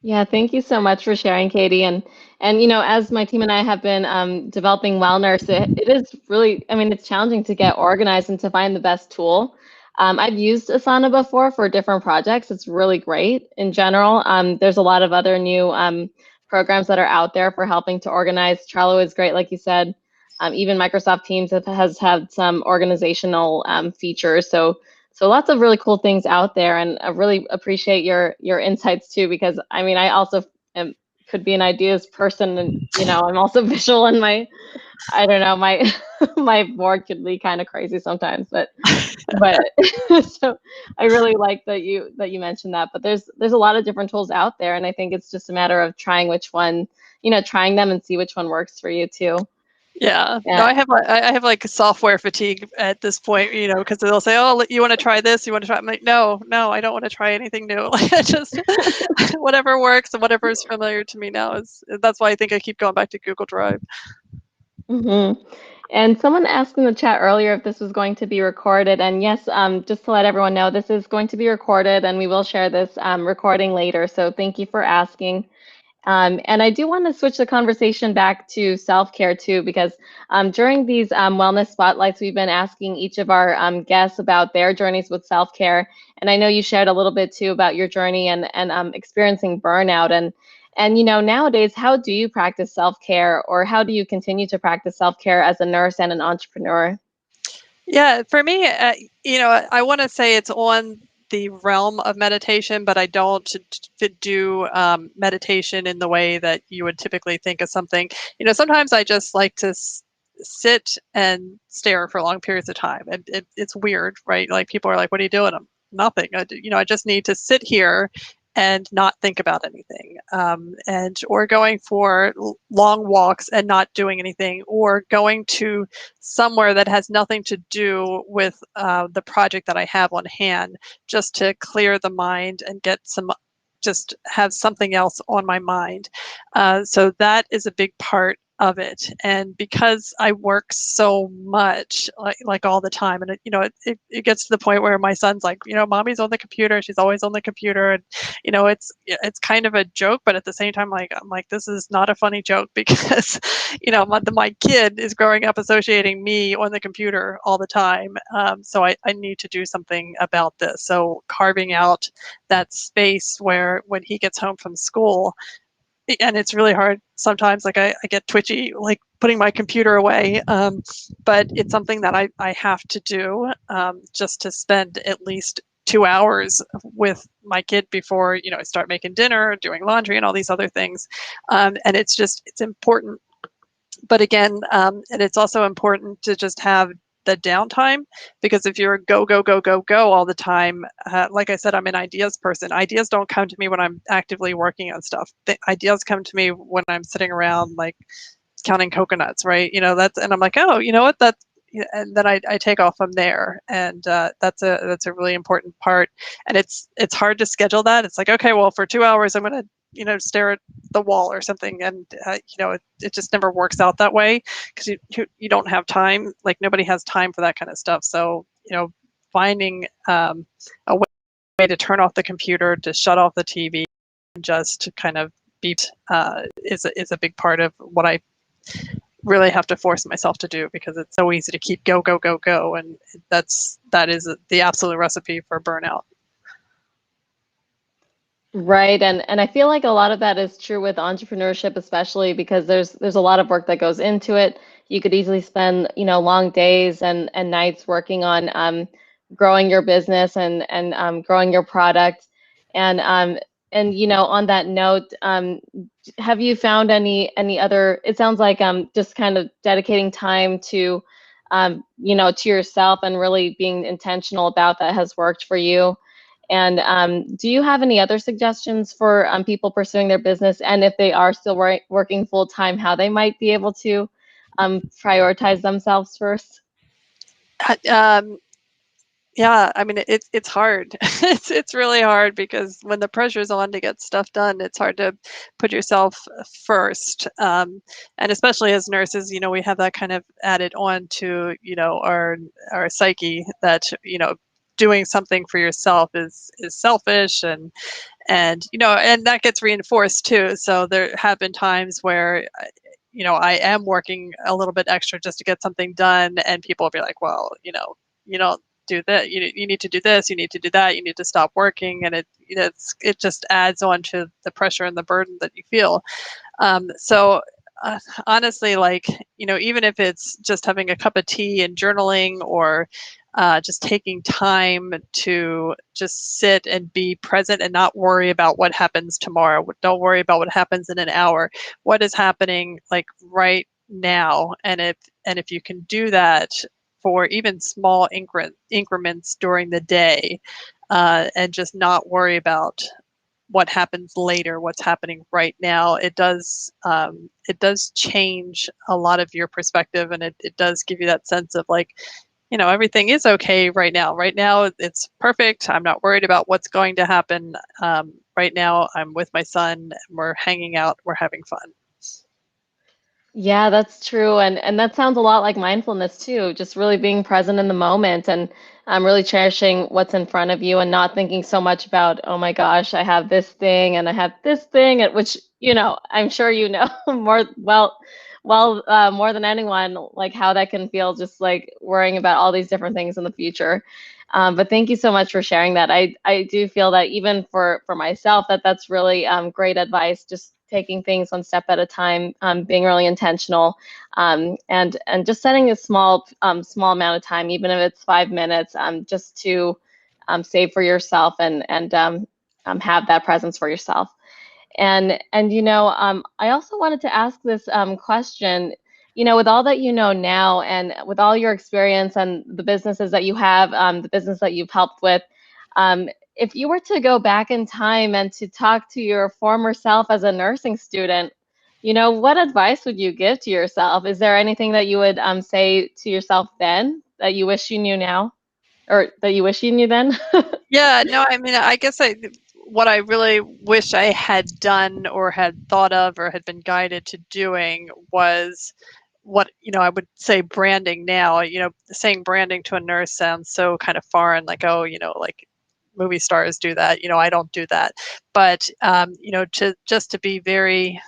Yeah, thank you so much for sharing, Catie. And as my team and I have been developing WellNurse, it is really, it's challenging to get organized and to find the best tool. I've used Asana before for different projects. It's really great in general. There's a lot of other new programs that are out there for helping to organize. Trello is great, like you said. Even Microsoft Teams has had some organizational features. So lots of really cool things out there, and I really appreciate your insights too, because I also could be an ideas person, and I'm also visual, and I don't know, my my board could be kind of crazy sometimes, but so I really like that you mentioned that. But there's a lot of different tools out there, and I think it's just a matter of trying which one, trying them and see which one works for you too. Yeah. No, I have like software fatigue at this point, because they'll say, oh, you want to try this? You want to try? I'm like, no, I don't want to try anything new. Like, I just, whatever works and whatever is familiar to me now that's why I think I keep going back to Google Drive. Mm-hmm. And someone asked in the chat earlier if this was going to be recorded. And yes, just to let everyone know, this is going to be recorded, and we will share this recording later. So thank you for asking. And I do want to switch the conversation back to self-care too, because during these wellness spotlights, we've been asking each of our guests about their journeys with self-care. And I know you shared a little bit too about your journey and experiencing burnout. And nowadays, how do you practice self-care, or how do you continue to practice self-care as a nurse and an entrepreneur? Yeah, for me, I want to say it's on the realm of meditation, but I don't do meditation in the way that you would typically think of something. Sometimes I just like to sit and stare for long periods of time. And it's weird, right? Like, people are like, what are you doing? I'm nothing. I just need to sit here and not think about anything, or going for long walks and not doing anything, or going to somewhere that has nothing to do with the project that I have on hand, just to clear the mind and just have something else on my mind. So that is a big part of it. And because I work so much, like all the time, and it gets to the point where my son's like, mommy's on the computer, she's always on the computer, and it's kind of a joke, but at the same time, I'm like, this is not a funny joke, because my kid is growing up associating me on the computer all the time. So I need to do something about this. So carving out that space where, when he gets home from school, and it's really hard sometimes, like I get twitchy, like putting my computer away, but it's something that I have to do, just to spend at least 2 hours with my kid before I start making dinner, doing laundry, and all these other things. And it's important. But again, and it's also important to just have the downtime, because if you're go all the time, like I said, I'm an ideas person. Ideas don't come to me when I'm actively working on stuff. The ideas come to me when I'm sitting around, like, counting coconuts, right? And I'm like, oh, you know what, that's, and then I take off from there. And that's a really important part. And it's hard to schedule that. It's like, okay, well, for 2 hours I'm going to stare at the wall or something, and it just never works out that way, because you don't have time. Like, nobody has time for that kind of stuff. So finding a way to turn off the computer, to shut off the TV, and just to kind of be is a big part of what I really have to force myself to do, because it's so easy to keep go, and that is the absolute recipe for burnout. Right, and I feel like a lot of that is true with entrepreneurship, especially because there's a lot of work that goes into it. You could easily spend, long days and nights working on growing your business and growing your product. And on that note, have you found any other? It sounds like just kind of dedicating time to to yourself and really being intentional about that has worked for you. And do you have any other suggestions for people pursuing their business, and if they are still working full time, how they might be able to prioritize themselves first? Yeah, I mean, it's hard. It's really hard, because when the pressure's on to get stuff done, it's hard to put yourself first. And especially as nurses, we have that kind of added on to our psyche, that doing something for yourself is selfish, and that gets reinforced too. So there have been times where I am working a little bit extra just to get something done, and people will be like, well, you don't do that, you need to do this, you need to do that, you need to stop working, and it just adds on to the pressure and the burden that you feel. So honestly, like, even if it's just having a cup of tea and journaling, or just taking time to just sit and be present and not worry about what happens tomorrow. Don't worry about what happens in an hour. What is happening, like, right now? And if you can do that for even small increments during the day, and just not worry about what happens later, what's happening right now, it does change a lot of your perspective, and it does give you that sense of, like, everything is okay right now. Right now, it's perfect. I'm not worried about what's going to happen. Right now, I'm with my son, and we're hanging out, we're having fun. Yeah, that's true. And that sounds a lot like mindfulness too, just really being present in the moment and really cherishing what's in front of you and not thinking so much about, oh my gosh, I have this thing and I have this thing, which, I'm sure more than anyone, like how that can feel, just like worrying about all these different things in the future. But thank you so much for sharing that. I do feel that even for myself, that's really great advice. Just taking things one step at a time, being really intentional, and just setting a small amount of time, even if it's 5 minutes, just to save for yourself and have that presence for yourself. And I also wanted to ask this question. With all that you know now, and with all your experience and the businesses that you have, the business that you've helped with, if you were to go back in time and to talk to your former self as a nursing student, what advice would you give to yourself? Is there anything that you would say to yourself then that you wish you knew now, or that you wish you knew then? Yeah, no, I mean, I guess what I really wish I had done, or had thought of, or had been guided to doing, was what, I would say branding now. Saying branding to a nurse sounds so kind of foreign, like, oh, like movie stars do that. I don't do that. But to be very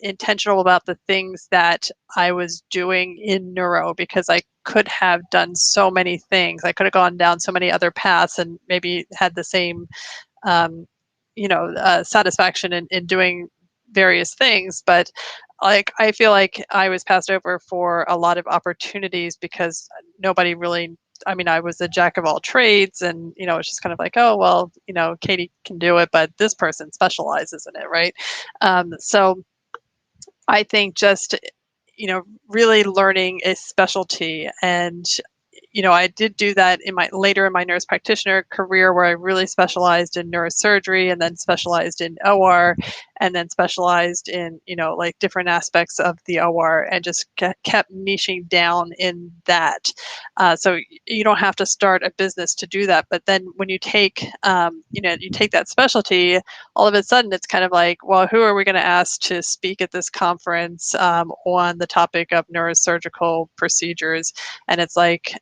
intentional about the things that I was doing in neuro, because I could have done so many things. I could have gone down so many other paths and maybe had the same satisfaction in doing various things. But like, I feel like I was passed over for a lot of opportunities, because nobody really, I mean, I was a jack of all trades, and it's just kind of like, oh well, Catie can do it, but this person specializes in it, right? So I think just really learning a specialty, and I did do that later in my nurse practitioner career, where I really specialized in neurosurgery, and then specialized in OR, and then specialized in, like different aspects of the OR, and just kept niching down in that. So you don't have to start a business to do that. But then when you take, you take that specialty, all of a sudden it's kind of like, well, who are we going to ask to speak at this conference on the topic of neurosurgical procedures? And it's like,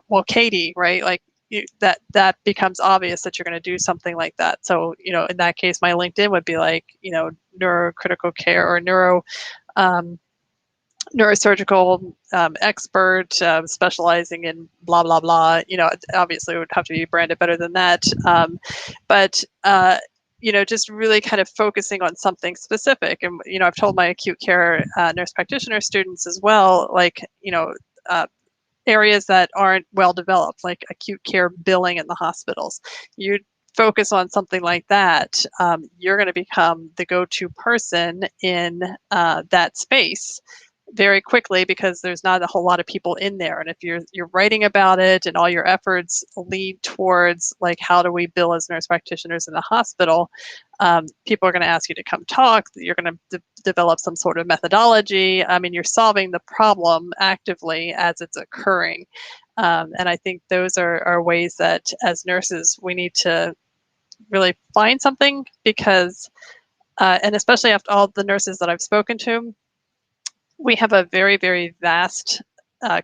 well, Catie, right? Like that becomes obvious that you're going to do something like that. So, in that case, my LinkedIn would be like, neurocritical care or neurosurgical expert specializing in blah, blah, blah. Obviously it would have to be branded better than that. But just really kind of focusing on something specific. And, I've told my acute care nurse practitioner students as well, like, areas that aren't well developed, like acute care billing in the hospitals. You focus on something like that, you're going to become the go-to person in that space very quickly, because there's not a whole lot of people in there. And if you're writing about it and all your efforts lead towards, like, how do we bill as nurse practitioners in the hospital, people are going to ask you to come talk. You're going to develop some sort of methodology. I mean, you're solving the problem actively as it's occurring. And I think those are ways that as nurses, we need to really find something, because, and especially after all the nurses that I've spoken to, we have a very, very vast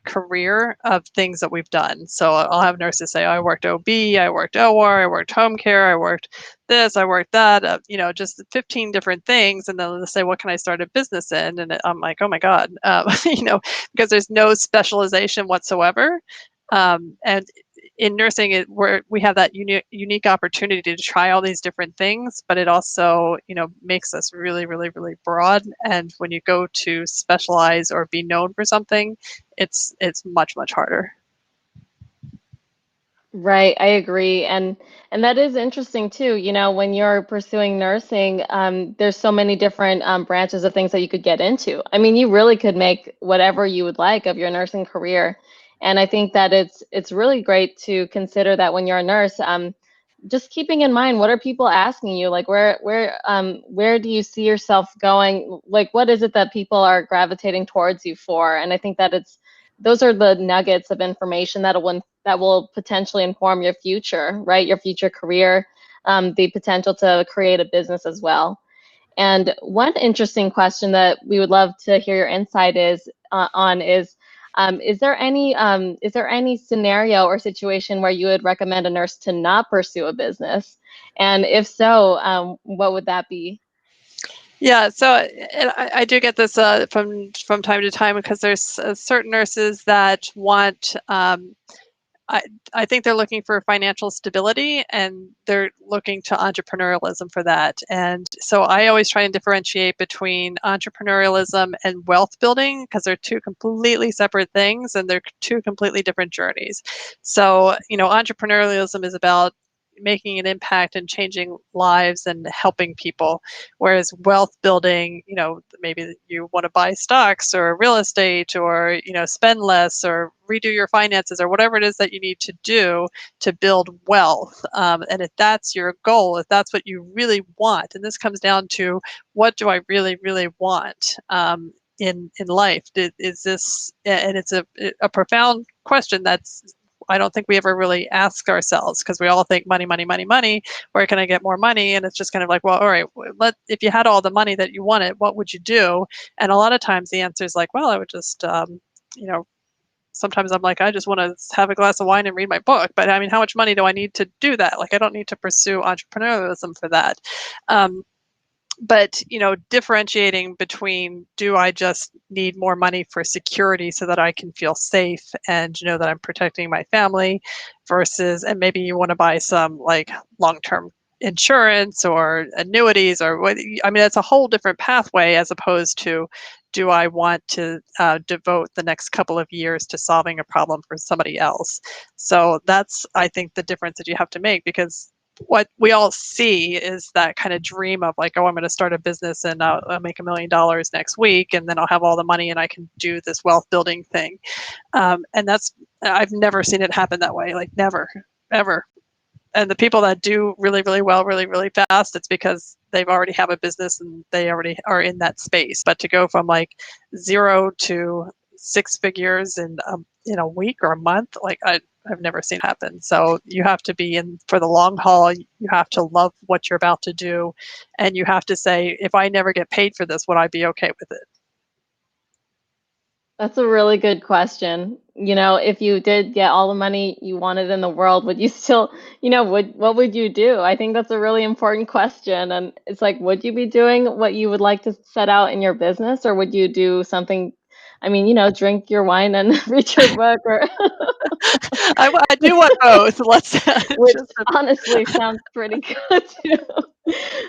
career of things that we've done. So I'll have nurses say, oh, I worked OB, I worked OR, I worked home care, I worked this, I worked that, just 15 different things. And then they'll say, what can I start a business in? And I'm like, oh my God, because there's no specialization whatsoever. And in nursing, we have that unique opportunity to try all these different things, but it also, makes us really, really, really broad. And when you go to specialize or be known for something, it's much, much harder. Right, I agree, and that is interesting too. When you're pursuing nursing, there's so many different branches of things that you could get into. I mean, you really could make whatever you would like of your nursing career, and I think that it's really great to consider that when you're a nurse. Just keeping in mind, what are people asking you? Like, where do you see yourself going? Like, what is it that people are gravitating towards you for? And I think that those are the nuggets of information that will potentially inform your future, right? Your future career, the potential to create a business as well. And one interesting question that we would love to hear your insight is there any scenario or situation where you would recommend a nurse to not pursue a business? And if so, what would that be? Yeah, so and I do get this from time to time, because there's certain nurses that want. I think they're looking for financial stability, and they're looking to entrepreneurialism for that. And so I always try and differentiate between entrepreneurialism and wealth building, because they're two completely separate things, and they're two completely different journeys. So, entrepreneurialism is about making an impact and changing lives and helping people, whereas wealth building, maybe you want to buy stocks or real estate, or spend less or redo your finances, or whatever it is that you need to do to build wealth. And if that's your goal, if that's what you really want, and this comes down to, what do I really, really want in life? Is this, and it's a profound question that's, I don't think we ever really ask ourselves, because we all think money, money, money, money. Where can I get more money? And it's just kind of like, well, all right, if you had all the money that you wanted, what would you do? And a lot of times the answer is like, well, I would just, sometimes I'm like, I just want to have a glass of wine and read my book. But I mean, how much money do I need to do that? Like, I don't need to pursue entrepreneurialism for that. But differentiating between, do I just need more money for security so that I can feel safe and that I'm protecting my family, versus, and maybe you want to buy some like long-term insurance or annuities, or what, I mean, it's a whole different pathway, as opposed to, do I want to devote the next couple of years to solving a problem for somebody else? So that's, I think, the difference that you have to make, because what we all see is that kind of dream of like, oh, I'm going to start a business and I'll make $1 million next week, and then I'll have all the money and I can do this wealth building thing. And I've never seen it happen that way, like never, ever. And the people that do really, really well, really, really fast, it's because they've already have a business and they already are in that space. But to go from like 0 to 6 figures in a week or a month, like I've never seen it happen. So you have to be in for the long haul. You have to love what you're about to do. And you have to say, if I never get paid for this, would I be okay with it? That's a really good question. If you did get all the money you wanted in the world, would you still, what would you do? I think that's a really important question. And it's like, would you be doing what you would like to set out in your business, or would you do something, drink your wine and read your book, or I do want both. Let's which honestly sounds pretty good too.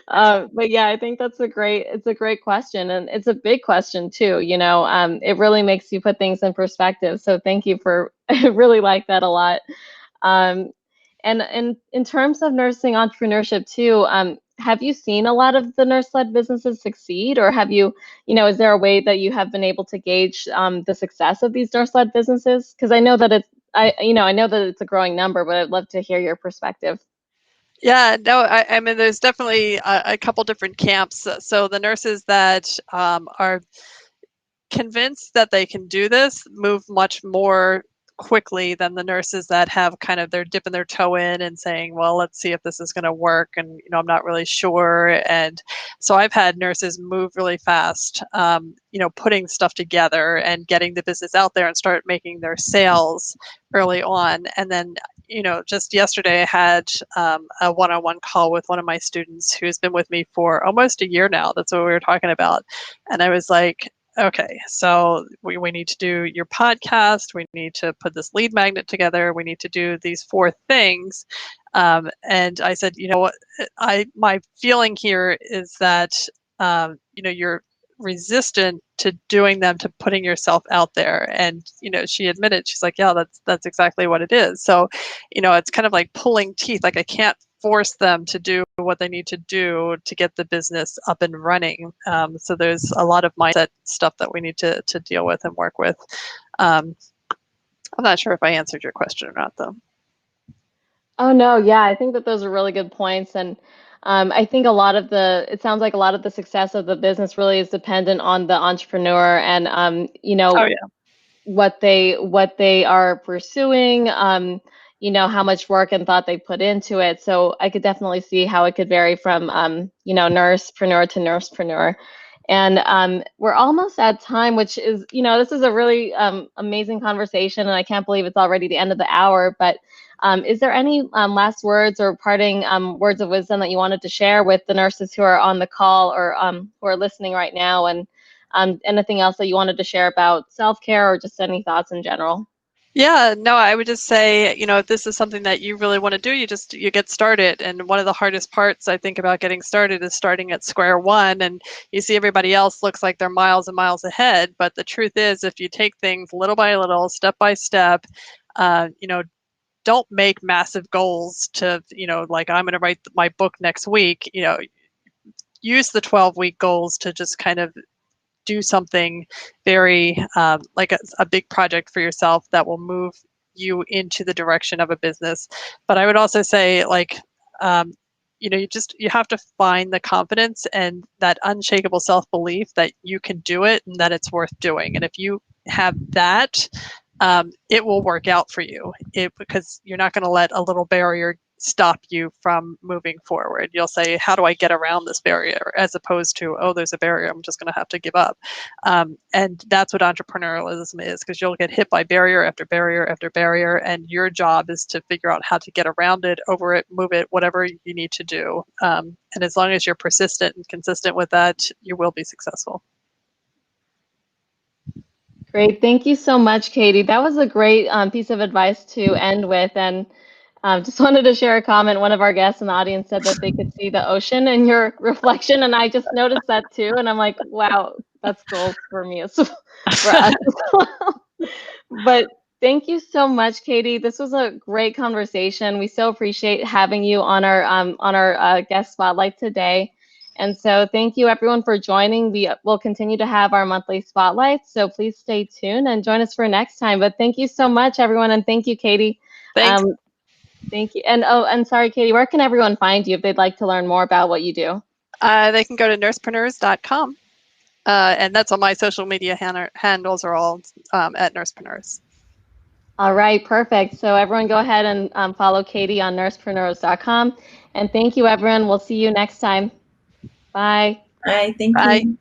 But yeah, I think it's a great question, and it's a big question too. It really makes you put things in perspective. So thank you I really like that a lot. And in terms of nursing entrepreneurship too, have you seen a lot of the nurse-led businesses succeed, or have you, is there a way that you have been able to gauge the success of these nurse-led businesses? Because I know that it's a growing number, but I'd love to hear your perspective. Yeah, no, I mean, there's definitely a couple different camps. So the nurses that are convinced that they can do this move much more quickly than the nurses that have kind of they're dipping their toe in and saying, well, let's see if this is going to work, and I'm not really sure. And so I've had nurses move really fast, putting stuff together and getting the business out there and start making their sales early on. And then just yesterday I had a one-on-one call with one of my students who's been with me for almost a year now. That's what we were talking about. And I was like, okay, so we need to do your podcast. We need to put this lead magnet together. We need to do these 4 things. And I said, what, my feeling here is that, you're resistant to doing them, to putting yourself out there. And she admitted, she's like, yeah, that's exactly what it is. So it's kind of like pulling teeth. Like I can't force them to do what they need to do to get the business up and running. So there's a lot of mindset stuff that we need to deal with and work with. I'm not sure if I answered your question or not, though. Oh no, yeah, I think that those are really good points, and I think it sounds like a lot of the success of the business really is dependent on the entrepreneur, and Oh yeah. what they are pursuing, how much work and thought they put into it. So I could definitely see how it could vary from nursepreneur to nursepreneur. And we're almost at time, which is, this is a really amazing conversation, and I can't believe it's already the end of the hour. But is there any last words or parting words of wisdom that you wanted to share with the nurses who are on the call, or who are listening right now? And anything else that you wanted to share about self-care, or just any thoughts in general? Yeah, no, I would just say, if this is something that you really want to do, you get started. And one of the hardest parts, I think, about getting started is starting at square one. And you see everybody else looks like they're miles and miles ahead. But the truth is, if you take things little by little, step by step, don't make massive goals to, like I'm going to write my book next week. Use the 12-week goals to just kind of do something very like a big project for yourself that will move you into the direction of a business. But I would also say, like, you have to find the confidence and that unshakable self-belief that you can do it and that it's worth doing. And if you have that, it will work out for you, because you're not going to let a little barrier stop you from moving forward. You'll say, how do I get around this barrier? As opposed to, oh, there's a barrier, I'm just going to have to give up. And that's what entrepreneurialism is, because you'll get hit by barrier after barrier after barrier, and your job is to figure out how to get around it, over it, move it, whatever you need to do. And as long as you're persistent and consistent with that, you will be successful. Great. Thank you so much, Catie. That was a great piece of advice to end with. And just wanted to share a comment. One of our guests in the audience said that they could see the ocean in your reflection, and I just noticed that too. And I'm like, wow, that's goals for me, for us as well. But Thank you so much, Catie. This was a great conversation. We so appreciate having you on our guest spotlight today. And so thank you everyone for joining. We will continue to have our monthly spotlights, so please stay tuned and join us for next time. But thank you so much, everyone, and thank you, Catie. Thanks. Thank you. And oh, and sorry, Catie, where can everyone find you if they'd like to learn more about what you do? They can go to nursepreneurs.com. And that's all my social media handles are all at NursePreneurs. All right, perfect. So everyone go ahead and follow Catie on nursepreneurs.com. And thank you, everyone. We'll see you next time. Bye. Bye. Thank Bye. you.